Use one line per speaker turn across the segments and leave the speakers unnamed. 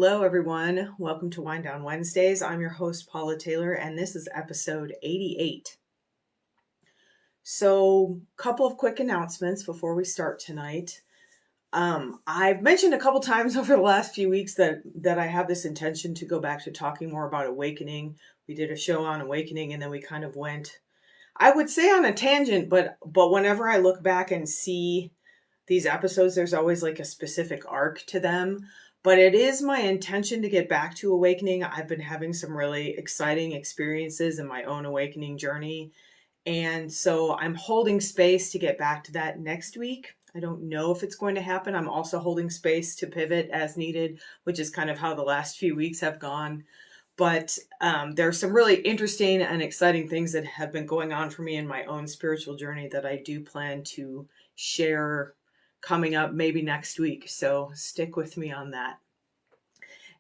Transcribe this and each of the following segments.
Hello, everyone. Welcome to Wind Down Wednesdays. I'm your host, Paula Taylor, and this is episode 88. So, a couple of quick announcements before we start tonight. I've mentioned a couple times over the last few weeks that I have this intention to go back to talking more about awakening. We did a show on awakening, and then we kind of went, I would say, on a tangent, but whenever I look back and see these episodes, there's always like a specific arc to them. But it is my intention to get back to awakening. I've been having some really exciting experiences in my own awakening journey. And so I'm holding space to get back to that next week. I don't know if it's going to happen. I'm also holding space to pivot as needed, which is kind of how the last few weeks have gone. But there are some really interesting and exciting things that have been going on for me in my own spiritual journey that I do plan to share coming up maybe next week. So stick with me on that.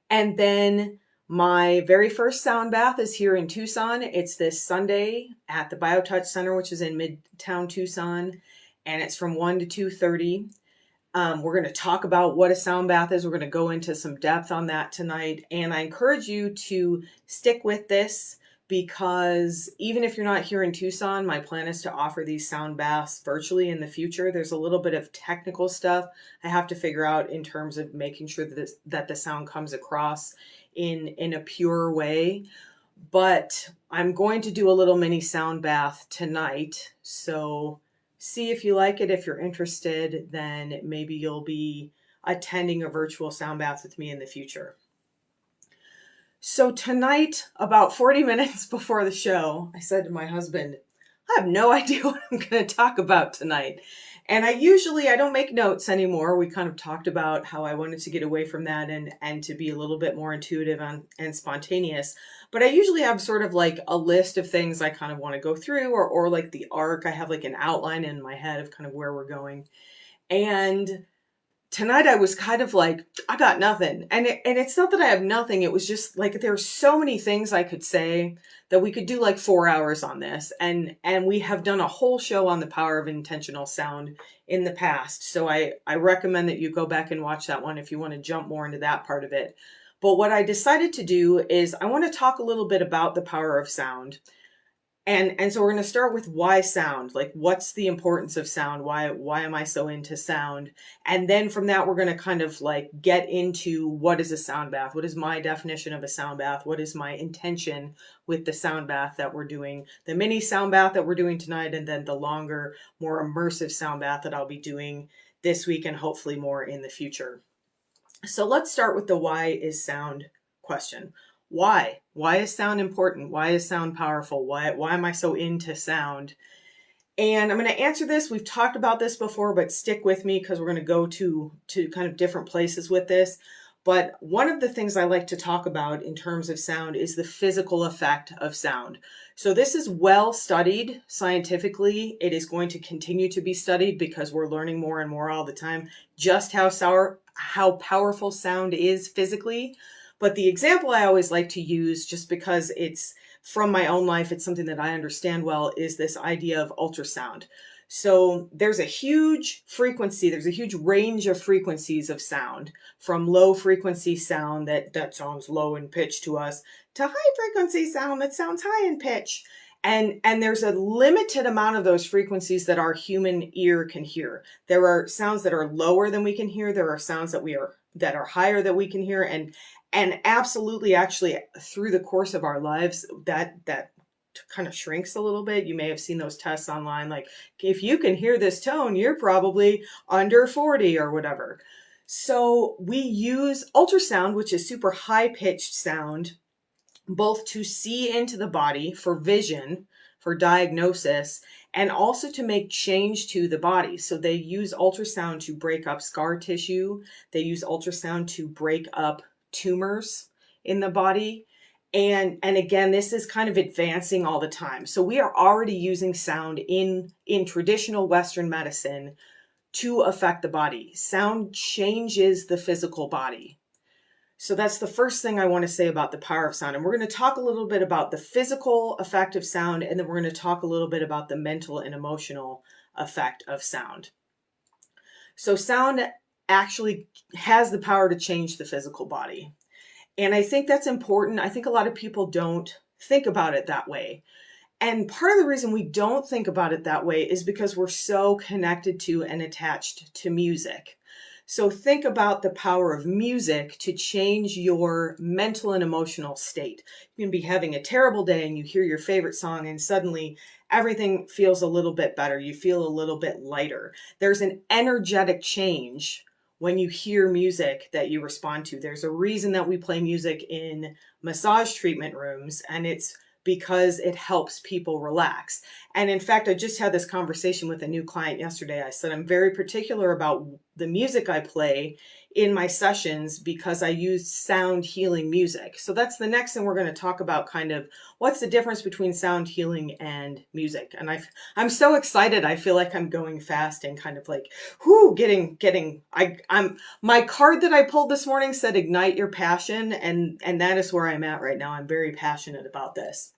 And then my very first sound bath is here in Tucson. It's this Sunday at the BioTouch Center, which is in Midtown Tucson. And it's from 1 to 2:30. We're going to talk about what a sound bath is. We're going to go into some depth on that tonight. And I encourage you to stick with this because even if you're not here in Tucson, my plan is to offer these sound baths virtually in the future. There's a little bit of technical stuff I have to figure out in terms of making sure that the sound comes across in a pure way. But I'm going to do a little mini sound bath tonight. So see if you like it. If you're interested, then maybe you'll be attending a virtual sound bath with me in the future. So tonight, about 40 minutes before the show, I said to my husband, I have no idea what I'm going to talk about tonight. And I don't make notes anymore. We kind of talked about how I wanted to get away from that and to be a little bit more intuitive and spontaneous. But I usually have sort of like a list of things I kind of want to go through or like the arc. I have like an outline in my head of kind of where we're going. And tonight I was kind of like, I got nothing. And it's not that I have nothing. It was just like, there are so many things I could say that we could do like 4 hours on this. And we have done a whole show on the power of intentional sound in the past. So I recommend that you go back and watch that one if you want to jump more into that part of it. But what I decided to do is I want to talk a little bit about the power of sound. And so we're going to start with why sound, like what's the importance of sound? Why am I so into sound? And then from that, we're going to kind of like get into what is a sound bath? What is my definition of a sound bath? What is my intention with the sound bath that we're doing, the mini sound bath that we're doing tonight, and then the longer, more immersive sound bath that I'll be doing this week and hopefully more in the future. So let's start with the why is sound question. Why? Why is sound important? Why is sound powerful? Why am I so into sound? And I'm going to answer this. We've talked about this before, but stick with me because we're going to go to kind of different places with this. But one of the things I like to talk about in terms of sound is the physical effect of sound. So this is well studied scientifically. It is going to continue to be studied because we're learning more and more all the time just how powerful sound is physically. But the example I always like to use, just because it's from my own life, it's something that I understand well, is this idea of ultrasound. So there's a huge frequency, there's a huge range of frequencies of sound, from low frequency sound that sounds low in pitch to us, to high frequency sound that sounds high in pitch. And there's a limited amount of those frequencies that our human ear can hear. There are sounds that are lower than we can hear. There are sounds that are higher that we can hear. And absolutely, actually, through the course of our lives, that kind of shrinks a little bit. You may have seen those tests online, like if you can hear this tone, you're probably under 40 or whatever. So we use ultrasound, which is super high pitched sound, both to see into the body for vision, for diagnosis, and also to make change to the body. So they use ultrasound to break up scar tissue. They use ultrasound to break up tumors in the body. And again, this is kind of advancing all the time. So we are already using sound in traditional Western medicine to affect the body. Sound changes the physical body. So that's the first thing I want to say about the power of sound. And we're going to talk a little bit about the physical effect of sound, and then we're going to talk a little bit about the mental and emotional effect of sound. So sound actually has the power to change the physical body. And I think that's important. I think a lot of people don't think about it that way. And part of the reason we don't think about it that way is because we're so connected to and attached to music. So think about the power of music to change your mental and emotional state. You can be having a terrible day and you hear your favorite song and suddenly everything feels a little bit better. You feel a little bit lighter. There's an energetic change when you hear music that you respond to. There's a reason that we play music in massage treatment rooms, and it's because it helps people relax. And in fact, I just had this conversation with a new client yesterday. I said, I'm very particular about the music I play in my sessions because I use sound healing music. So that's the next thing we're going to talk about, kind of what's the difference between sound healing and music. And I'm so excited. I feel like I'm going fast and kind of like, I'm my card that I pulled this morning said ignite your passion, and that is where I'm at right now. I'm very passionate about this.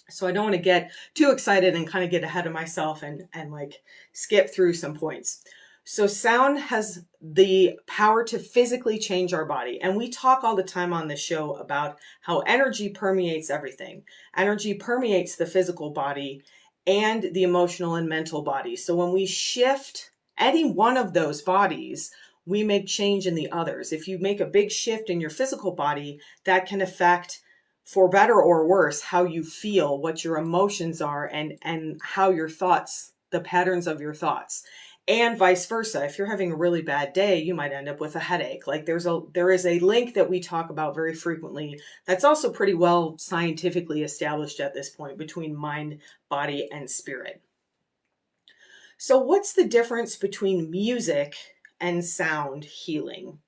So I don't want to get too excited and kind of get ahead of myself and like skip through some points. So sound has the power to physically change our body. And we talk all the time on this show about how energy permeates everything. Energy permeates the physical body and the emotional and mental body. So when we shift any one of those bodies, we make change in the others. If you make a big shift in your physical body, that can affect, for better or worse, how you feel, what your emotions are, and how your thoughts, the patterns of your thoughts. And vice versa. If you're having a really bad day, you might end up with a headache. Like there is a link that we talk about very frequently that's also pretty well scientifically established at this point between mind, body, and spirit. So what's the difference between music and sound healing?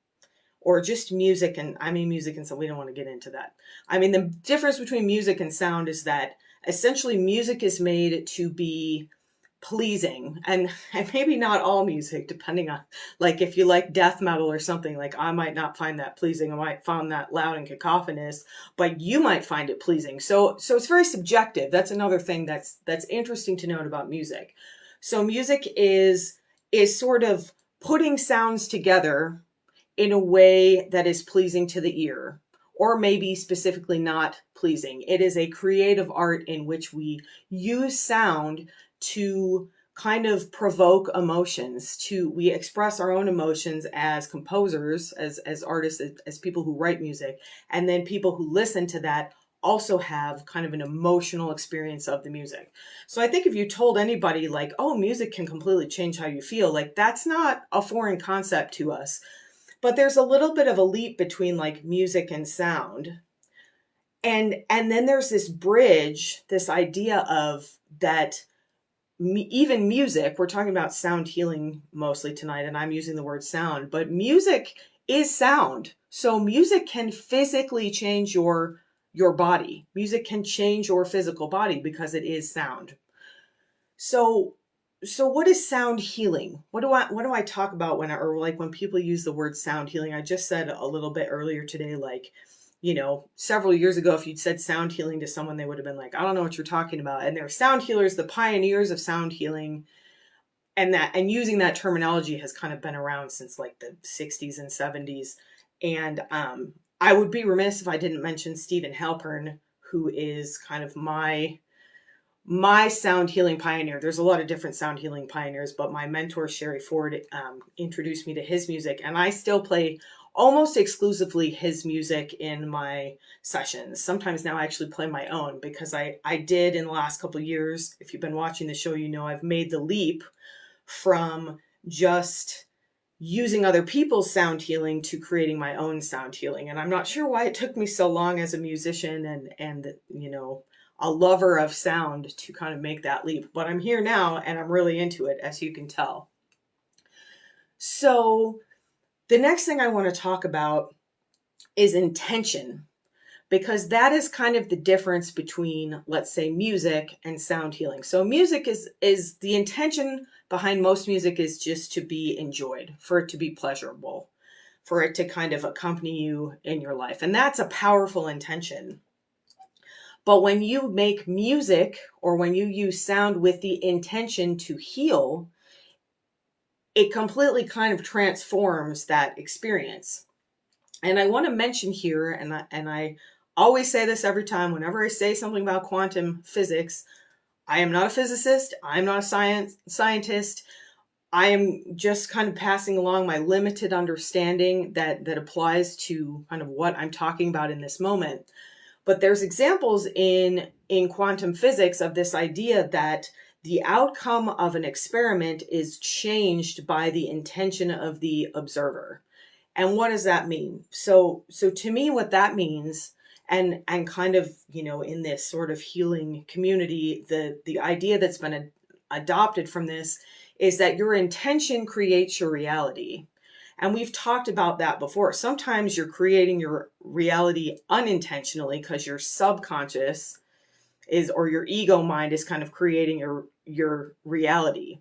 Or just music, and I mean music and sound, we don't want to get into that. I mean, the difference between music and sound is that essentially music is made to be pleasing, and maybe not all music, depending on, like if you like death metal or something, like I might not find that pleasing. I might find that loud and cacophonous, but you might find it pleasing. So it's very subjective. That's another thing that's interesting to note about music. So music is sort of putting sounds together in a way that is pleasing to the ear, or maybe specifically not pleasing. It is a creative art in which we use sound to kind of provoke emotions. We express our own emotions as composers, as artists, as people who write music, and then people who listen to that also have kind of an emotional experience of the music. So I think if you told anybody like, oh, music can completely change how you feel, like that's not a foreign concept to us. But there's a little bit of a leap between like music and sound. And then there's this bridge, this idea of that even music, we're talking about sound healing mostly tonight, and I'm using the word sound, but music is sound. So music can physically change your body. Music can change your physical body because it is sound. So what is sound healing? What do I talk about when people use the word sound healing? I just said a little bit earlier today, like, several years ago, if you'd said sound healing to someone, they would have been like, I don't know what you're talking about. And they're sound healers, the pioneers of sound healing. And using that terminology has kind of been around since like the 60s and 70s. And I would be remiss if I didn't mention Stephen Halpern, who is kind of my sound healing pioneer. There's a lot of different sound healing pioneers, but my mentor, Sherry Ford, introduced me to his music, and I still play almost exclusively his music in my sessions. Sometimes now I actually play my own because I did in the last couple of years. If you've been watching the show, I've made the leap from just using other people's sound healing to creating my own sound healing. And I'm not sure why it took me so long as a musician and a lover of sound to kind of make that leap. But I'm here now and I'm really into it, as you can tell. So the next thing I want to talk about is intention, because that is kind of the difference between, let's say, music and sound healing. So music is the intention behind most music is just to be enjoyed, for it to be pleasurable, for it to kind of accompany you in your life. And that's a powerful intention. But when you make music or when you use sound with the intention to heal, it completely kind of transforms that experience. And I want to mention here, and I always say this every time whenever I say something about quantum physics, I am not a physicist. I'm not a scientist. I am just kind of passing along my limited understanding that applies to kind of what I'm talking about in this moment. But there's examples in quantum physics of this idea that the outcome of an experiment is changed by the intention of the observer. And what does that mean? So to me, what that means, and kind of, in this sort of healing community, the idea that's been adopted from this is that your intention creates your reality. And we've talked about that before. Sometimes you're creating your reality unintentionally because your subconscious or your ego mind is kind of creating your reality.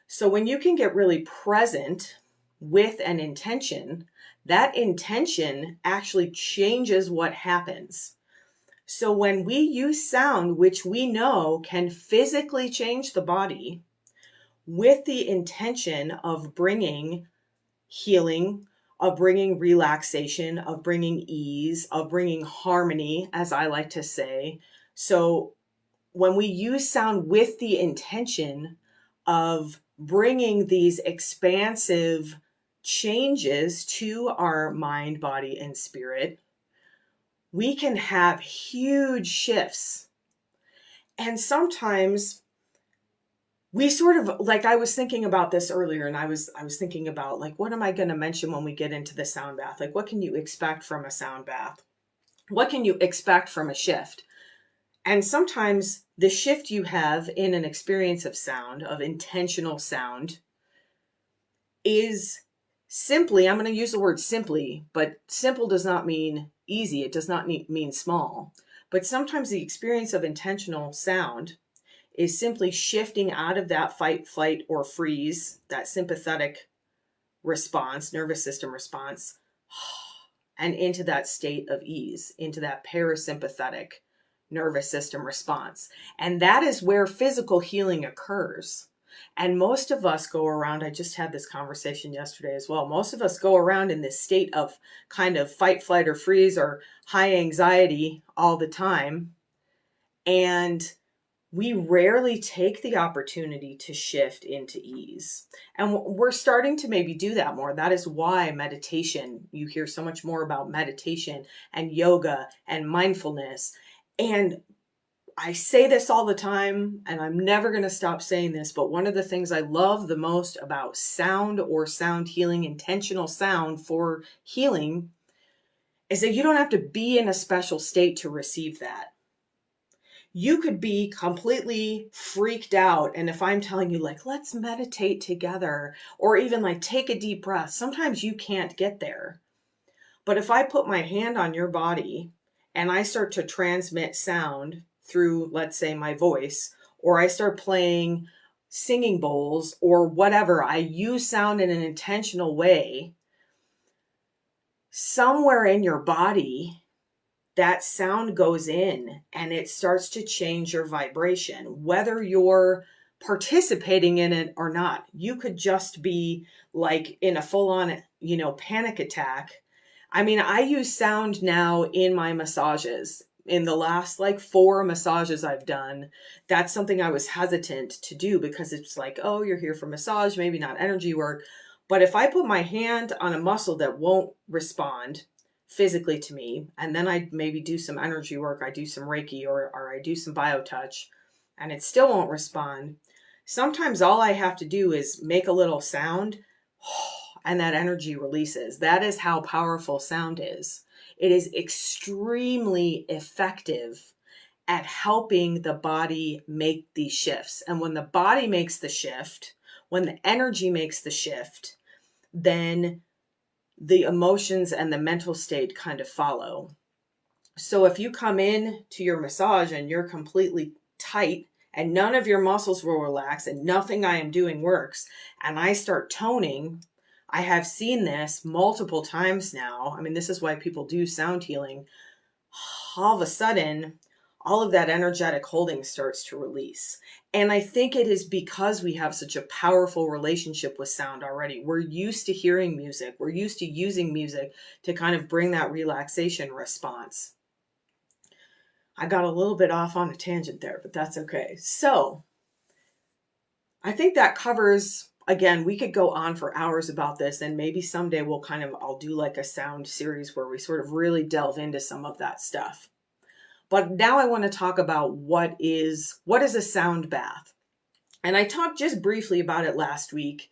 So when you can get really present with an intention, that intention actually changes what happens. So when we use sound, which we know can physically change the body, with the intention of bringing healing, of bringing relaxation, of bringing ease, of bringing harmony, as I like to say. So when we use sound with the intention of bringing these expansive changes to our mind, body, and spirit, we can have huge shifts. And sometimes we sort of, like, I was thinking about this earlier, and I was thinking about, like, what am I going to mention when we get into the sound bath? Like, what can you expect from a sound bath? What can you expect from a shift? And sometimes the shift you have in an experience of sound, of intentional sound, is simply, I'm going to use the word simply, but simple does not mean easy. It does not mean small. But sometimes the experience of intentional sound is simply shifting out of that fight, flight, or freeze, that sympathetic response, nervous system response, and into that state of ease, into that parasympathetic nervous system response. And that is where physical healing occurs. And most of us go around, I just had this conversation yesterday as well. Most of us go around in this state of kind of fight, flight, or freeze, or high anxiety all the time. And we rarely take the opportunity to shift into ease. And we're starting to maybe do that more. That is why meditation, you hear so much more about meditation and yoga and mindfulness. And I say this all the time, and I'm never going to stop saying this, but one of the things I love the most about sound or sound healing, intentional sound for healing, is that you don't have to be in a special state to receive that. You could be completely freaked out. And if I'm telling you, like, let's meditate together, or even like take a deep breath, sometimes you can't get there. But if I put my hand on your body and I start to transmit sound through, let's say, my voice, or I start playing singing bowls or whatever, I use sound in an intentional way, somewhere in your body, that sound goes in and it starts to change your vibration, whether you're participating in it or not. You could just be like in a full-on, panic attack. I mean, I use sound now in my massages. In the last 4 massages I've done, that's something I was hesitant to do because it's like, oh, you're here for massage, maybe not energy work. But if I put my hand on a muscle that won't respond physically to me, and then I maybe do some energy work, I do some Reiki or I do some BioTouch, and it still won't respond, sometimes all I have to do is make a little sound and that energy releases. That is how powerful sound is. It is extremely effective at helping the body make these shifts. And when the body makes the shift, when the energy makes the shift, then the emotions and the mental state kind of follow. So if you come in to your massage and you're completely tight and none of your muscles will relax and nothing I am doing works, and I start toning, I have seen this multiple times now. I mean, this is why people do sound healing. All of a sudden, all of that energetic holding starts to release. And I think it is because we have such a powerful relationship with sound already. We're used to hearing music. We're used to using music to kind of bring that relaxation response. I got a little bit off on a tangent there, but that's okay. So I think that covers, again, we could go on for hours about this, and maybe someday I'll do like a sound series where we sort of really delve into some of that stuff. But now I want to talk about what is a sound bath. And I talked just briefly about it last week.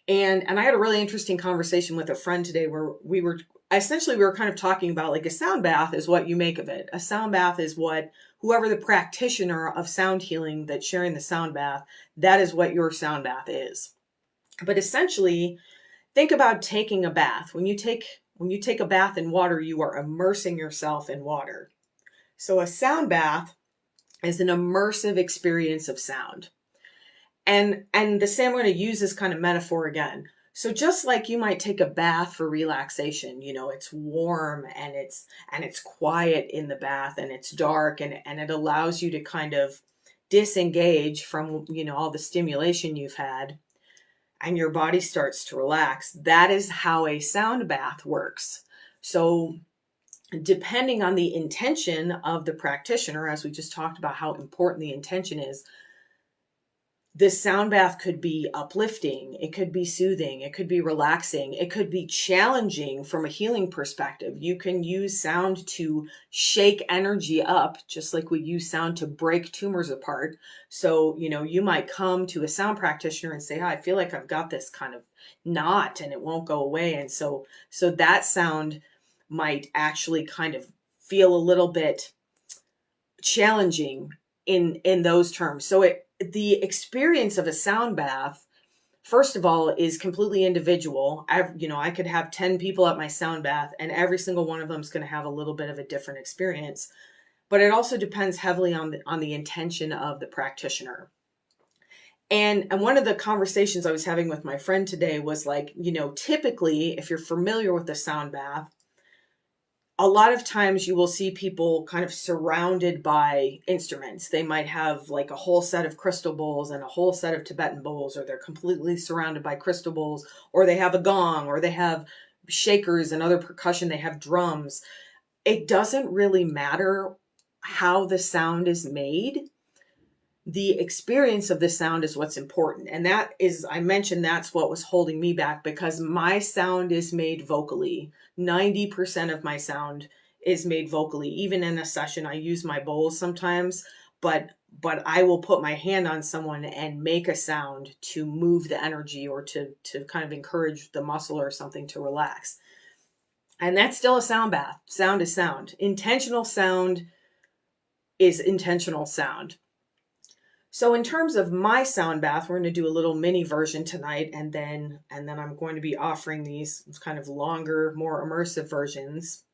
And I had a really interesting conversation with a friend today where we were kind of talking about, like, a sound bath is what you make of it. A sound bath is what whoever the practitioner of sound healing that's sharing the sound bath, that is what your sound bath is. But essentially, think about taking a bath. When you take a bath in water, you are immersing yourself in water. So a sound bath is an immersive experience of sound. And the same, I'm going to use this kind of metaphor again. So just like you might take a bath for relaxation, it's warm and it's quiet in the bath and it's dark and it allows you to kind of disengage from, all the stimulation you've had, and your body starts to relax. That is how a sound bath works. So depending on the intention of the practitioner, as we just talked about how important the intention is, this sound bath could be uplifting, it could be soothing, it could be relaxing, it could be challenging from a healing perspective. You can use sound to shake energy up, just like we use sound to break tumors apart. So, you might come to a sound practitioner and say, I feel like I've got this kind of knot and it won't go away. And so that sound might actually kind of feel a little bit challenging in those terms. So the experience of a sound bath, first of all, is completely individual. I could have 10 people at my sound bath and every single one of them is going to have a little bit of a different experience. But it also depends heavily on the intention of the practitioner. And one of the conversations I was having with my friend today was like, typically, if you're familiar with the sound bath, a lot of times you will see people kind of surrounded by instruments. They might have like a whole set of crystal bowls and a whole set of Tibetan bowls, or they're completely surrounded by crystal bowls, or they have a gong, or they have shakers and other percussion. They have drums. It doesn't really matter how the sound is made. The experience of the sound is what's important. And that is, I mentioned, that's what was holding me back, because my sound is made vocally. 90% of my sound is made vocally. Even in a session, I use my bowls sometimes, but I will put my hand on someone and make a sound to move the energy or to kind of encourage the muscle or something to relax. And that's still a sound bath. Sound is sound. Intentional sound is intentional sound. So in terms of my sound bath, we're going to do a little mini version tonight, and then I'm going to be offering these kind of longer, more immersive versions.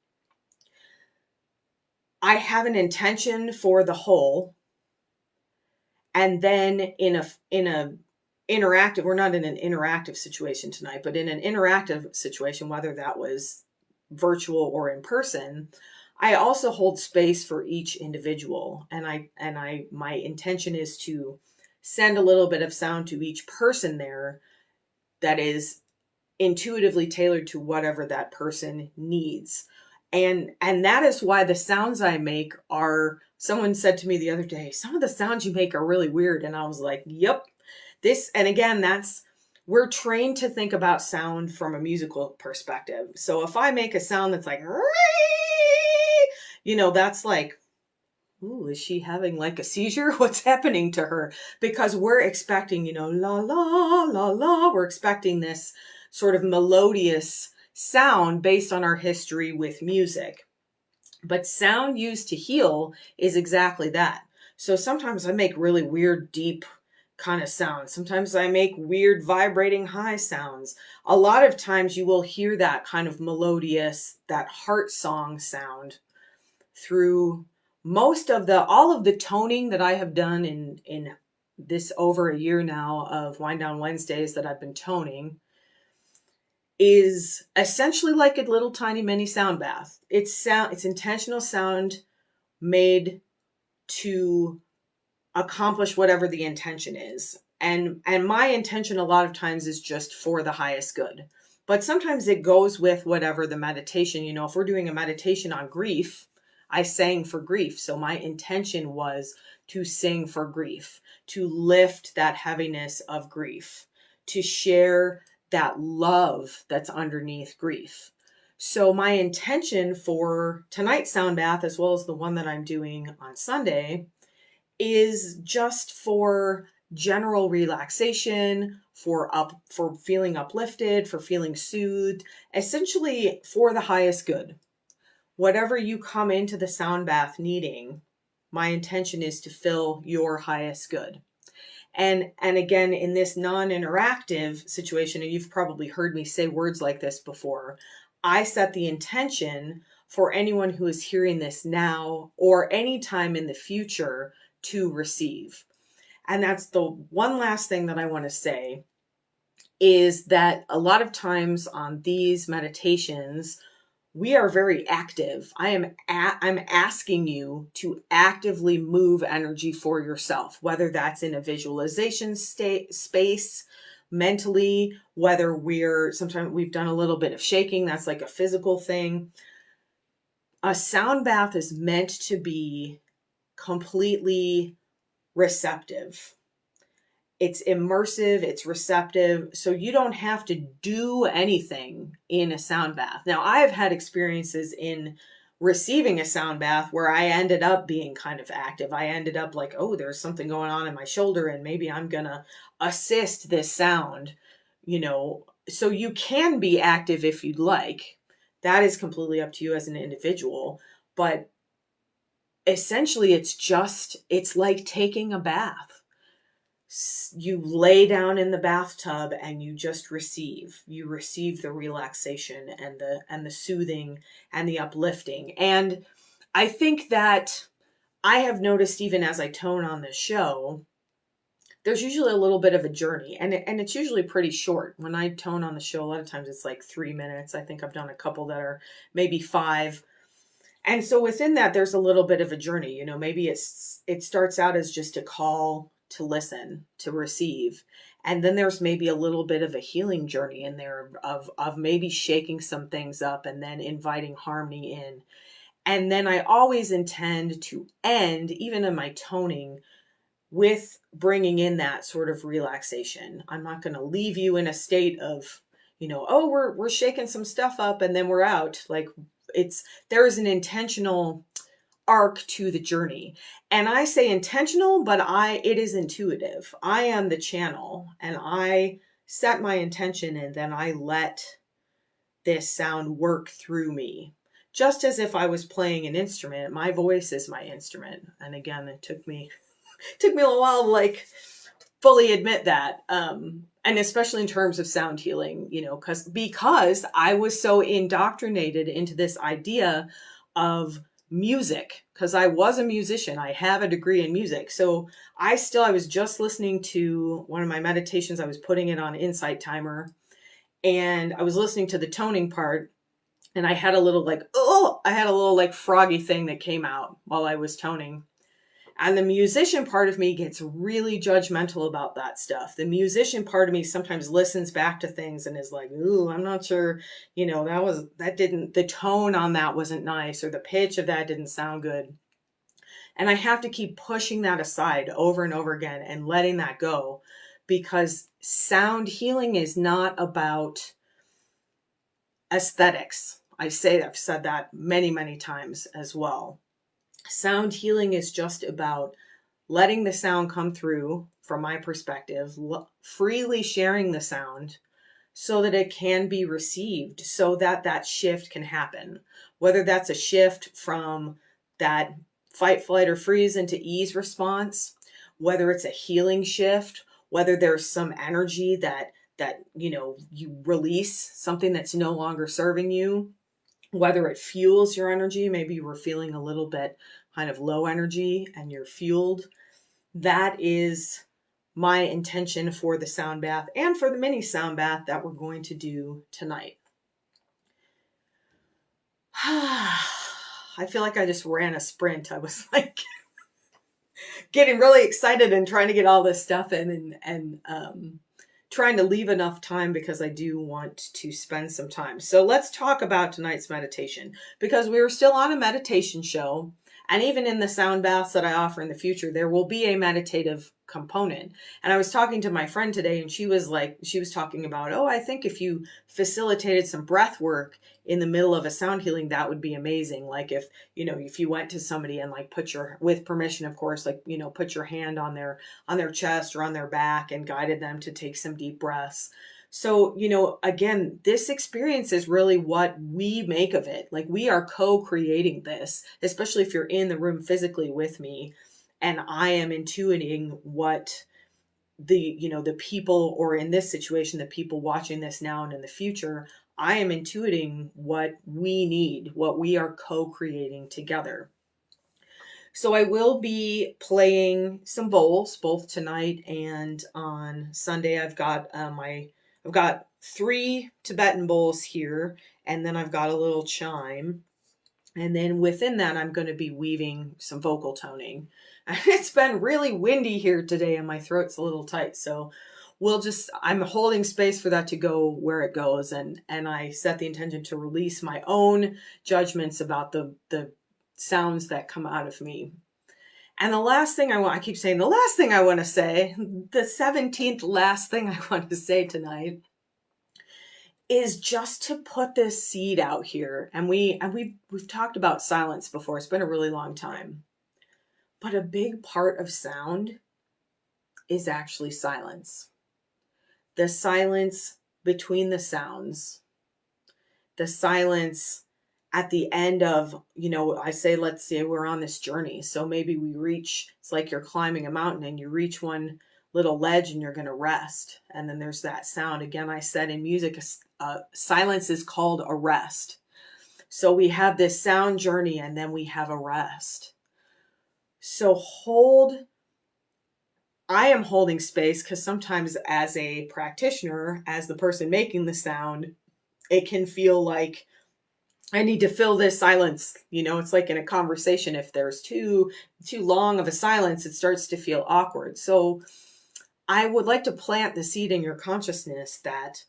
I have an intention for the whole, and then in a interactive, we're not in an interactive situation tonight, but in an interactive situation, whether that was virtual or in person, I also hold space for each individual, and my intention is to send a little bit of sound to each person there that is intuitively tailored to whatever that person needs. And that is why the sounds I make are, someone said to me the other day, some of the sounds you make are really weird. And I was like, yep. And again, we're trained to think about sound from a musical perspective. So if I make a sound that's like, that's like, ooh, is she having like a seizure? What's happening to her? Because we're expecting, la, la, la, la. We're expecting this sort of melodious sound based on our history with music. But sound used to heal is exactly that. So sometimes I make really weird, deep kind of sounds. Sometimes I make weird, vibrating, high sounds. A lot of times you will hear that kind of melodious, that heart song sound through all of the toning that I have done in this over a year now of Wind Down Wednesdays that I've been toning, is essentially like a little tiny mini sound bath. It's intentional sound made to accomplish whatever the intention is. And my intention a lot of times is just for the highest good. But sometimes it goes with whatever the meditation, if we're doing a meditation on grief, I sang for grief. So my intention was to sing for grief, to lift that heaviness of grief, to share that love that's underneath grief. So my intention for tonight's sound bath, as well as the one that I'm doing on Sunday, is just for general relaxation, for feeling uplifted, for feeling soothed, essentially for the highest good. Whatever you come into the sound bath needing, my intention is to fill your highest good. And again, in this non-interactive situation, and you've probably heard me say words like this before, I set the intention for anyone who is hearing this now or any time in the future to receive. And that's the one last thing that I want to say, is that a lot of times on these meditations, we are very active. I'm asking you to actively move energy for yourself, whether that's in a visualization space, mentally, whether sometimes we've done a little bit of shaking, that's like a physical thing. A sound bath is meant to be completely receptive. It's immersive, it's receptive, so you don't have to do anything in a sound bath. Now, I've had experiences in receiving a sound bath where I ended up being kind of active. I ended up like, oh, there's something going on in my shoulder and maybe I'm gonna assist this sound, So you can be active if you'd like. That is completely up to you as an individual. But essentially, it's like taking a bath. You lay down in the bathtub and you just receive. You receive the relaxation and the soothing and the uplifting. And I think that I have noticed, even as I tone on the show, there's usually a little bit of a journey, and it's usually pretty short. When I tone on the show, a lot of times it's like 3 minutes. I think I've done a couple that are maybe 5. And so within that, there's a little bit of a journey. Maybe it starts out as just a call to listen, to receive. And then there's maybe a little bit of a healing journey in there of maybe shaking some things up and then inviting harmony in. And then I always intend to end, even in my toning, with bringing in that sort of relaxation. I'm not going to leave you in a state of, oh, we're shaking some stuff up and then we're out. Like, there is an intentional arc to the journey. And I say intentional, but it is intuitive. I am the channel, and I set my intention, and then I let this sound work through me. Just as if I was playing an instrument. My voice is my instrument. And again, it took me a while to fully admit that. And especially in terms of sound healing, because I was so indoctrinated into this idea of music, because I was a musician. I have a degree in music. So I was just listening to one of my meditations. I was putting it on Insight Timer, and I was listening to the toning part, and I had a little froggy thing that came out while I was toning. And the musician part of me gets really judgmental about that stuff. The musician part of me sometimes listens back to things and is like, ooh, I'm not sure, the tone on that wasn't nice, or the pitch of that didn't sound good. And I have to keep pushing that aside over and over again and letting that go, because sound healing is not about aesthetics. I've said that many, many times as well. Sound healing is just about letting the sound come through, from my perspective, freely sharing the sound so that it can be received, so that that shift can happen. Whether that's a shift from that fight, flight, or freeze into ease response, whether it's a healing shift, whether there's some energy that you release, something that's no longer serving you, whether it fuels your energy. Maybe you were feeling a little bit kind of low energy and you're fueled. That is my intention for the sound bath and for the mini sound bath that we're going to do tonight. I feel like I just ran a sprint. I was like getting really excited and trying to get all this stuff in and trying to leave enough time because I do want to spend some time. So let's talk about tonight's meditation because we were still on a meditation show. And even in the sound baths that I offer in the future, there will be a meditative component. And I was talking to my friend today and she was talking about, oh, I think if you facilitated some breath work in the middle of a sound healing, that would be amazing. Like if you went to somebody and like with permission, of course, like, put your hand on their chest or on their back and guided them to take some deep breaths. So, again, this experience is really what we make of it. Like we are co-creating this, especially if you're in the room physically with me and I am intuiting what the people, or in this situation, the people watching this now and in the future, I am intuiting what we need, what we are co-creating together. So I will be playing some bowls both tonight and on Sunday. I've got 3 Tibetan bowls here, and then I've got a little chime. And then within that, I'm going to be weaving some vocal toning. It's been really windy here today and my throat's a little tight. So I'm holding space for that to go where it goes. And I set the intention to release my own judgments about the sounds that come out of me. And the last thing I keep saying, the last thing I want to say, the 17th last thing I want to say tonight is just to put this seed out here. And we've talked about silence before. It's been a really long time. But a big part of sound is actually silence. The silence between the sounds. The silence at the end of, let's say we're on this journey. So maybe it's like you're climbing a mountain and you reach one little ledge and you're going to rest. And then there's that sound. Again, I said in music, silence is called a rest. So we have this sound journey and then we have a rest. So I am holding space because sometimes as a practitioner, as the person making the sound, it can feel like I need to fill this silence. It's like in a conversation, if there's too long of a silence, it starts to feel awkward. So I would like to plant the seed in your consciousness that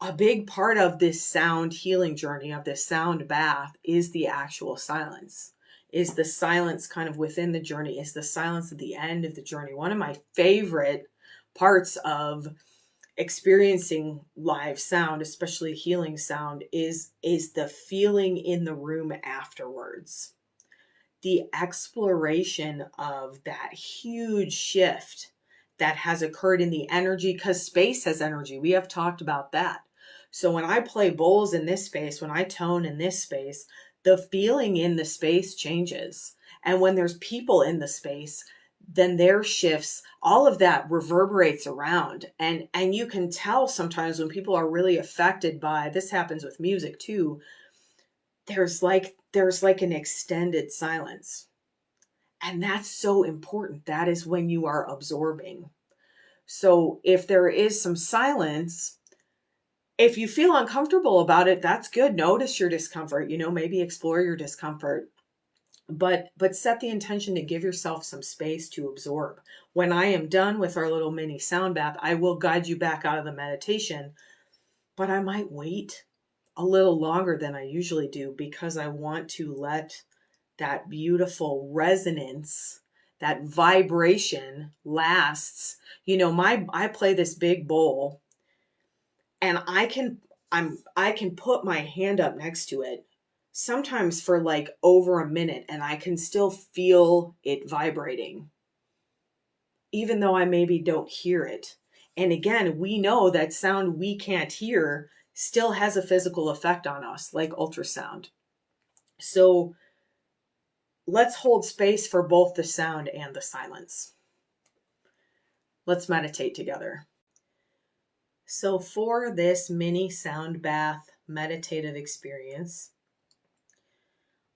a big part of this sound healing journey, of this sound bath, is the actual silence, is the silence kind of within the journey, is the silence at the end of the journey. One of my favorite parts of experiencing live sound, especially healing sound, is the feeling in the room afterwards. The exploration of that huge shift that has occurred in the energy, because space has energy. We have talked about that. So when I play bowls in this space, when I tone in this space, the feeling in the space changes. And when there's people in the space, then their shifts, all of that reverberates around. And you can tell sometimes when people are really affected by, this happens with music too, there's like an extended silence. And that's so important. That is when you are absorbing. So if there is some silence, if you feel uncomfortable about it, that's good. Notice your discomfort, maybe explore your discomfort, but set the intention to give yourself some space to absorb. When I am done with our little mini sound bath, I will guide you back out of the meditation, but I might wait a little longer than I usually do because I want to let that beautiful resonance, that vibration lasts. I play this big bowl and I can put my hand up next to it sometimes for like over a minute and I can still feel it vibrating, even though I maybe don't hear it. And again, we know that sound we can't hear still has a physical effect on us, like ultrasound. So let's hold space for both the sound and the silence. Let's meditate together. So for this mini sound bath meditative experience,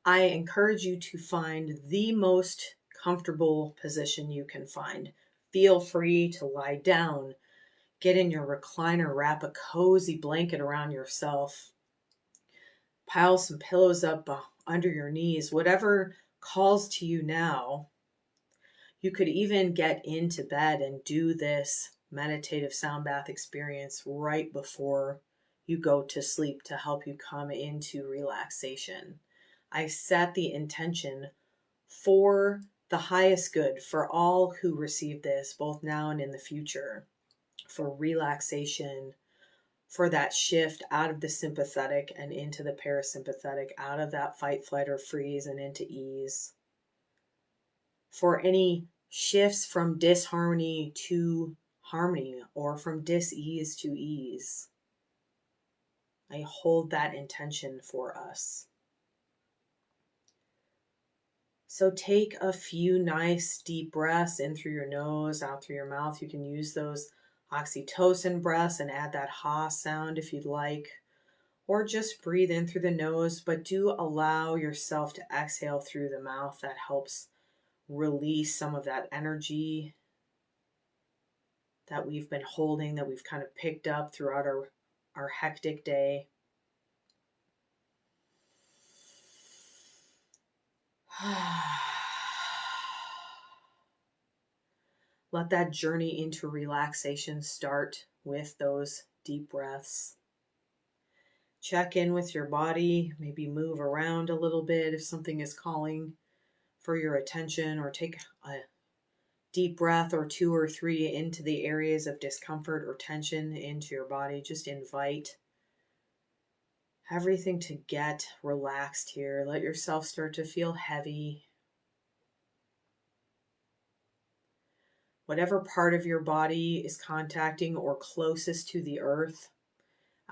I encourage you to find the most comfortable position you can find. Feel free to lie down, get in your recliner, wrap a cozy blanket around yourself, pile some pillows up under your knees, whatever calls to you now. You could even get into bed and do this meditative sound bath experience right before you go to sleep to help you come into relaxation. I set the intention for the highest good for all who receive this, both now and in the future, for relaxation, for that shift out of the sympathetic and into the parasympathetic, out of that fight, flight, or freeze and into ease, for any shifts from disharmony to harmony or from dis-ease to ease. I hold that intention for us. So take a few nice deep breaths in through your nose, out through your mouth. You can use those oxytocin breaths and add that ha sound if you'd like, or just breathe in through the nose, but do allow yourself to exhale through the mouth. That helps release some of that energy that we've been holding, that we've kind of picked up throughout our hectic day. Let that journey into relaxation start with those deep breaths. Check in with your body, maybe move around a little bit if something is calling for your attention, or take a deep breath or 2 or 3 into the areas of discomfort or tension into your body. Just invite everything to get relaxed here. Let yourself start to feel heavy. Whatever part of your body is contacting or closest to the earth,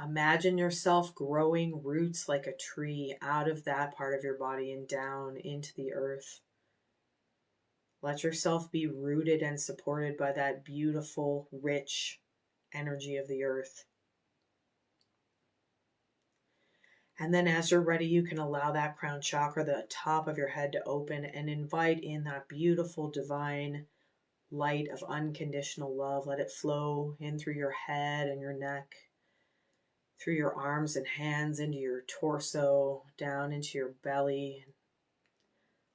imagine yourself growing roots like a tree out of that part of your body and down into the earth. Let yourself be rooted and supported by that beautiful, rich energy of the earth. And then as you're ready, you can allow that crown chakra, the top of your head, to open and invite in that beautiful, divine light of unconditional love. Let it flow in through your head and your neck, through your arms and hands, into your torso, down into your belly.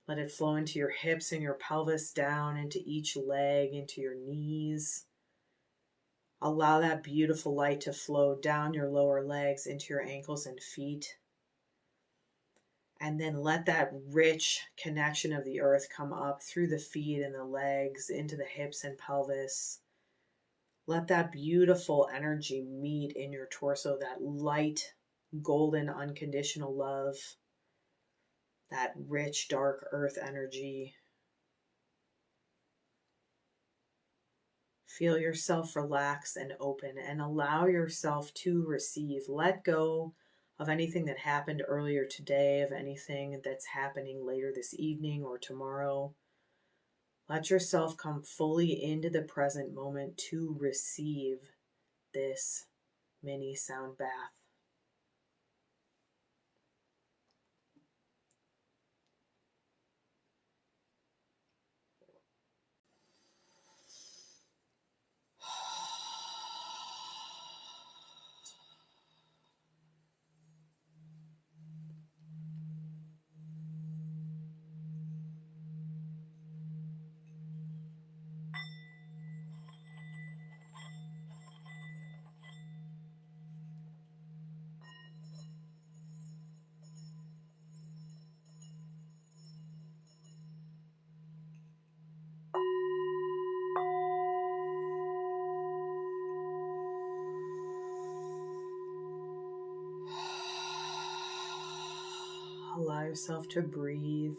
Let it flow into your hips and your pelvis, down into each leg, into your knees. Allow that beautiful light to flow down your lower legs into your ankles and feet. And then let that rich connection of the earth come up through the feet and the legs, into the hips and pelvis. Let that beautiful energy meet in your torso, that light, golden, unconditional love, that rich, dark earth energy. Feel yourself relax and open and allow yourself to receive. Let go of anything that happened earlier today, of anything that's happening later this evening or tomorrow. Let yourself come fully into the present moment to receive this mini sound bath. Allow yourself to breathe.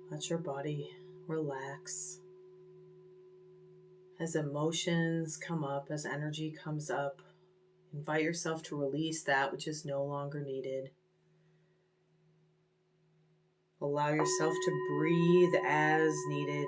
Let your body relax. As emotions come up, as energy comes up, invite yourself to release that which is no longer needed. Allow yourself to breathe as needed.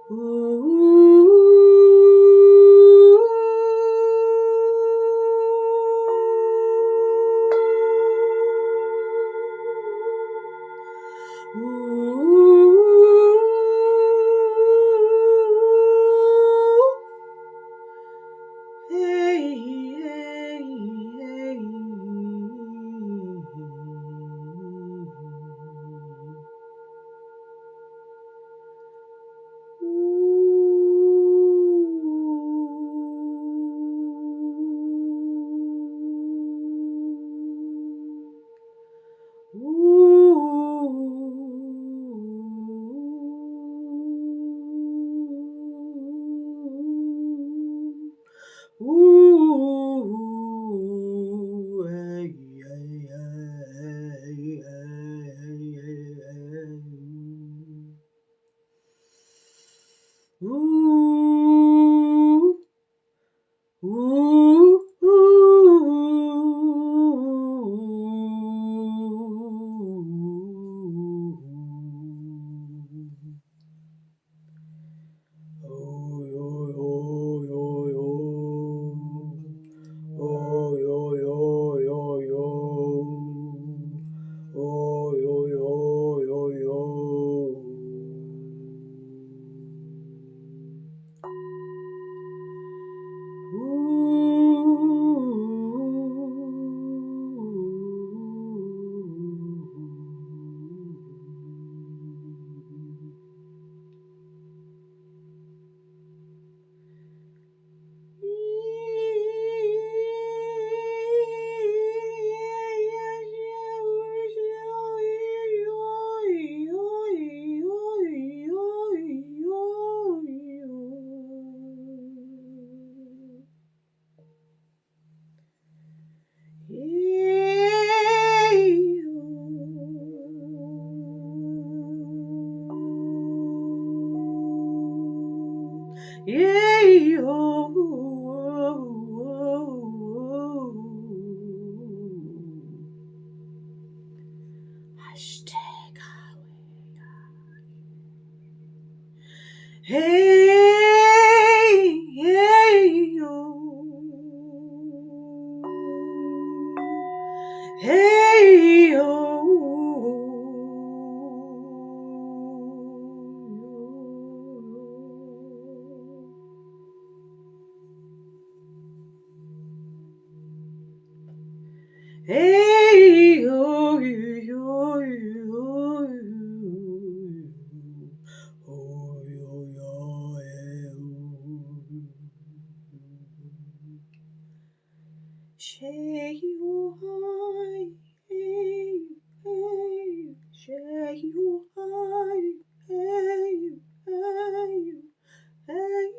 Hashtag hey, hey, yo. Hey, yo. Hey, yo, yo, yo, oh, yo, yo, Shay, you high, hey, hey, Shay, you high, hey, hey, hey,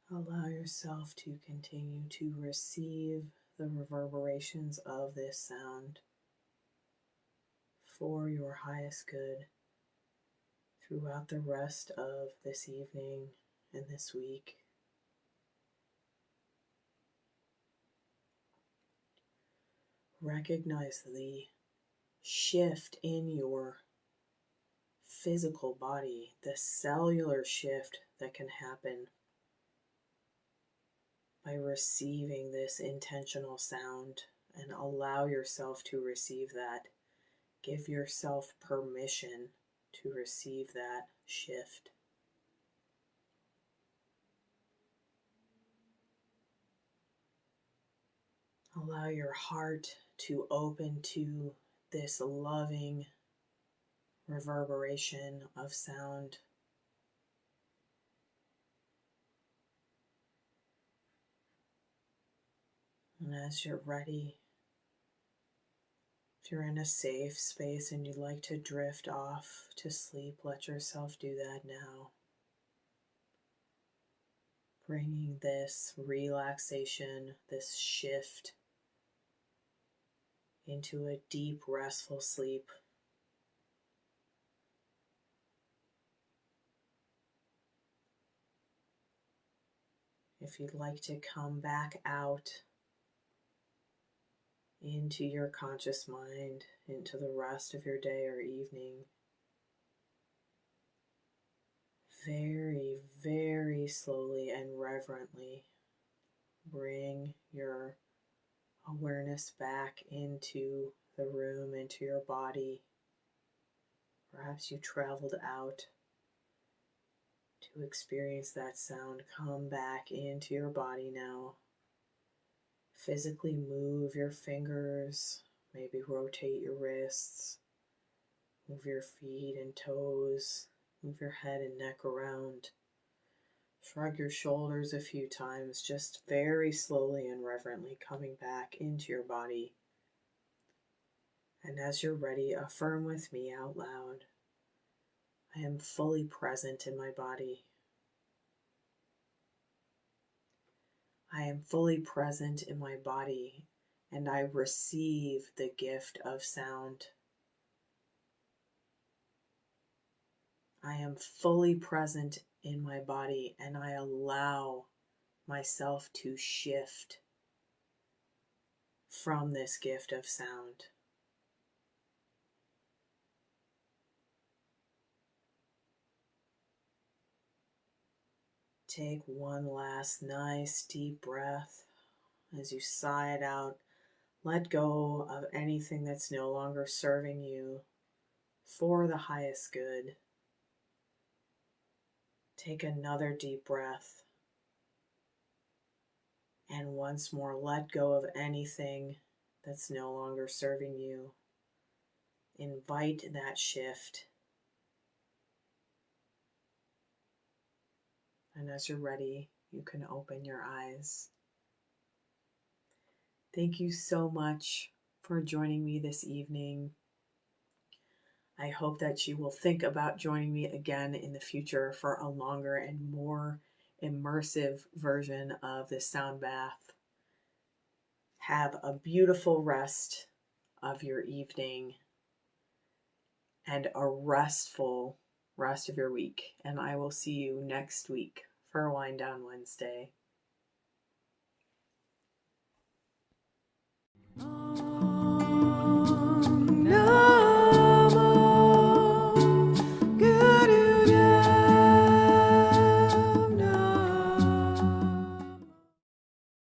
Allow yourself to continue to receive the reverberations of this sound for your highest good throughout the rest of this evening and this week. Recognize the shift in your physical body, the cellular shift that can happen by receiving this intentional sound, and allow yourself to receive that. Give yourself permission to receive that shift. Allow your heart to open to this loving reverberation of sound. And as you're ready, if you're in a safe space and you'd like to drift off to sleep, let yourself do that now. Bringing this relaxation, this shift into a deep, restful sleep. If you'd like to come back out into your conscious mind, into the rest of your day or evening, very, very very slowly and reverently bring your awareness back into the room, into your body. Perhaps you traveled out to experience that sound. Come back into your body now. Physically move your fingers, maybe rotate your wrists, move your feet and toes, move your head and neck around. Shrug your shoulders a few times, just very slowly and reverently coming back into your body. And as you're ready, affirm with me out loud, I am fully present in my body. I am fully present in my body, and I receive the gift of sound. I am fully present in my body, and I allow myself to shift from this gift of sound. Take one last nice deep breath. As you sigh it out, let go of anything that's no longer serving you for the highest good. Take another deep breath. And once more, let go of anything that's no longer serving you. Invite that shift. And as you're ready, you can open your eyes. Thank you so much for joining me this evening. I hope that you will think about joining me again in the future for a longer and more immersive version of this sound bath. Have a beautiful rest of your evening and a restful rest of your week. And I will see you next week for Wind Down Wednesday.